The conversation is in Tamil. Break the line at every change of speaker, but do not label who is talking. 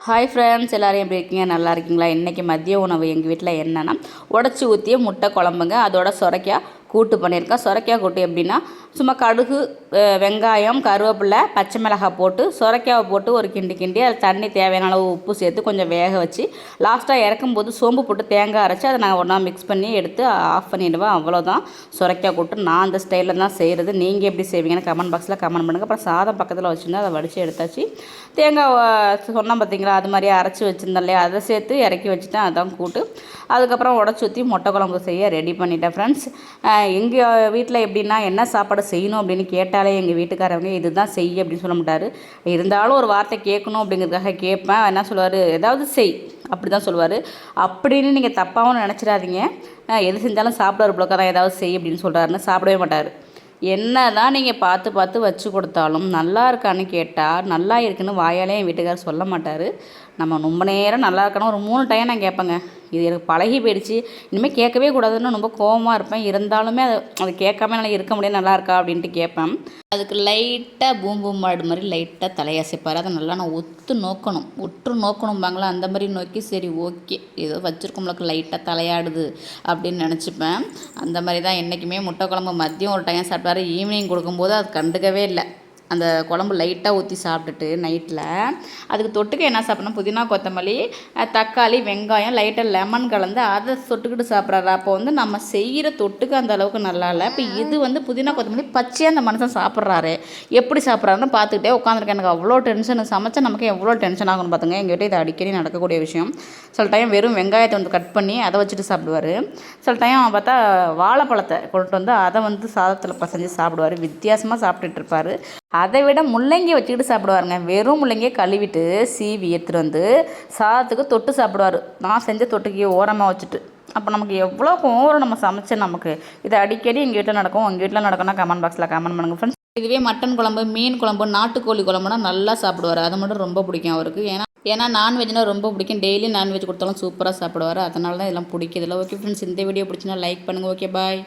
ஹாய் ஃப்ரெண்ட்ஸ், எல்லோரும் எப்படி இருக்கீங்க? நல்லா இருக்கீங்களா? இன்றைக்கி மதிய உணவு எங்கள் வீட்டில் என்னென்னா உடச்சி ஊற்றிய முட்டை குழம்புங்க. அதோட சொரைக்காய் கூட்டு பண்ணியிருக்கேன். சொரைக்காய் கூட்டு எப்படின்னா, சும்மா கடுகு, வெங்காயம், கருவேப்பிலை, பச்சை மிளகாய் போட்டு சொரைக்காவை போட்டு ஒரு கிண்டி கிண்டி அது தண்ணி தேவையான அளவு உப்பு சேர்த்து கொஞ்சம் வேக வச்சு லாஸ்ட்டாக இறக்கும்போது சோம்பு போட்டு தேங்காய் அரைச்சி அதை நான் ஒன்றா மிக்ஸ் பண்ணி எடுத்து ஆஃப் பண்ணிவிடுவேன். அவ்வளோதான் சொரைக்காய் கூட்டு. நான் அந்த ஸ்டைலில் தான் செய்கிறது. நீங்கள் எப்படி செய்வீங்கன்னு கமெண்ட் பாக்ஸில் கமெண்ட் பண்ணுங்கள். அப்புறம் சாதம் பக்கத்தில் வச்சுருந்தா அதை வடித்து எடுத்தாச்சு. தேங்காய் சொன்னால் பார்த்தீங்களா, அது மாதிரியே அரைச்சி வச்சுருந்தேன் இல்லையா, அதை சேர்த்து இறக்கி வச்சுட்டேன். அதுதான் கூட்டு. அதுக்கப்புறம் உடச்சி ஊற்றி முட்டை குழம்பு செய்ய ரெடி பண்ணிட்டேன் ஃப்ரெண்ட்ஸ். எங்கள் வீட்டில் எப்படின்னா, என்ன சாப்பாடு செய்யணும் அப்படின்னு கேட்டாலே எங்கள் வீட்டுக்காரவங்க இதுதான் செய் அப்படின்னு சொல்ல மாட்டார். இருந்தாலும் ஒரு வார்த்தை கேட்கணும் அப்படிங்கிறதுக்காக கேட்பேன். என்ன சொல்லுவார், ஏதாவது செய் அப்படி தான் சொல்லுவார். அப்படின்னு நீங்கள் தப்பாகவும் நினச்சிடாதீங்க. எது செஞ்சாலும் சாப்பிடுவார் பிள்ளைக்க தான், ஏதாவது செய் அப்படின்னு சொல்கிறாருன்னு சாப்பிடவே மாட்டார். என்ன தான் நீங்கள் பார்த்து பார்த்து வச்சு கொடுத்தாலும் நல்லா இருக்கான்னு கேட்டால் நல்லா இருக்குன்னு வாயாலே என் வீட்டுக்காரர் சொல்ல மாட்டார். நம்ம ரொம்ப நேரம் நல்லா இருக்கணும் ஒரு 3 டைம் நான் கேட்பேங்க. இது எனக்கு பழகி போயிடுச்சு. இனிமேல் கேட்கவே கூடாதுன்னு ரொம்ப கோவமாக இருப்பேன். இருந்தாலுமே அது கேட்காம என்னால் இருக்க முடியாது. நல்லா இருக்கா அப்படின்ட்டு கேட்பேன். அதுக்கு லைட்டாக பூம் பூம் மாடு மாதிரி லைட்டாக தலையசைப்பார். அதை நல்லா நான் உற்று நோக்கணும்பாங்களா, அந்த மாதிரி நோக்கி சரி ஓகே ஏதோ வச்சுருக்கோம்லக்கு லைட்டாக தலையாடுது அப்படின்னு நினச்சிப்பேன். அந்த மாதிரி தான் என்றைக்குமே முட்டை குழம்பு மதியம் ஒரு டைம் சாப்பிட்டாரு. ஈவினிங் கொடுக்கும்போது அது கண்டுக்கவே இல்லை. அந்த குழம்பு லைட்டாக ஊற்றி சாப்பிட்டுட்டு நைட்டில் அதுக்கு தொட்டுக்க என்ன சாப்பிட்ணும், புதினா, கொத்தமல்லி, தக்காளி, வெங்காயம், லைட்டாக லெமன் கலந்து அதை தொட்டுக்கிட்டு சாப்பிட்றாரு. அப்போ நம்ம செய்கிற தொட்டுக்க அந்த அளவுக்கு நல்லா இல்லை. இப்போ இது புதினா, கொத்தமல்லி பச்சையாக அந்த மனுஷன் சாப்பிட்றாரு. எப்படி சாப்பிட்றாருன்னு பார்த்துக்கிட்டே உட்காந்துருக்கேன். எனக்கு அவ்வளோ டென்ஷன். சமைச்சா நமக்கு எவ்வளோ டென்ஷன் ஆகும்னு பார்த்துங்க. எங்கள் வீட்டை இது அடிக்கடி நடக்கக்கூடிய விஷயம். சில டைம் வெறும் வெங்காயத்தை கட் பண்ணி அதை வச்சுட்டு சாப்பிடுவார். சில டைம் பார்த்தா வாழைப்பழத்தை கொண்டு அதை சாதத்தில் பசஞ்சு சாப்பிடுவார். வித்தியாசமாக சாப்பிட்டுட்டு இருப்பார். அதை விட முள்ளங்கி வச்சுக்கிட்டு சாப்பிடுவாருங்க. வெறும் முள்ளங்கியை கழுவிட்டு சீவி எடுத்துகிட்டு சாதத்துக்கு தொட்டு சாப்பிடுவார். நான் செஞ்ச தொட்டுக்கு ஓரமாக வச்சுட்டு. அப்போ நமக்கு எவ்வளோ கோவம் நம்ம சமைச்ச நமக்கு. இது அடிக்கடி எங்கள் வீட்டில் நடக்கும். உங்கள் வீட்டில் நடக்கும்னா கமெண்ட் பாக்ஸில் கமெண்ட் பண்ணுங்கள் ஃப்ரெண்ட்ஸ். இதுவே மட்டன் குழம்பு, மீன் குழம்பு, நாட்டுக்கோழி குழம்புனா நல்லா சாப்பிடுவார். அது மட்டும் ரொம்ப பிடிக்கும் அவருக்கு. ஏன்னா நான்வெஜ்னால் ரொம்ப பிடிக்கும். டெய்லி நான்வெஜ் கொடுத்தாலும் சூப்பராக சாப்பிடுவார். அதனால தான் இதெல்லாம் பிடிக்கிறதில்ல. ஓகே ஃப்ரெண்ட்ஸ், இந்த வீடியோ பிடிச்சினா லைக் பண்ணுங்கள். Okay bye.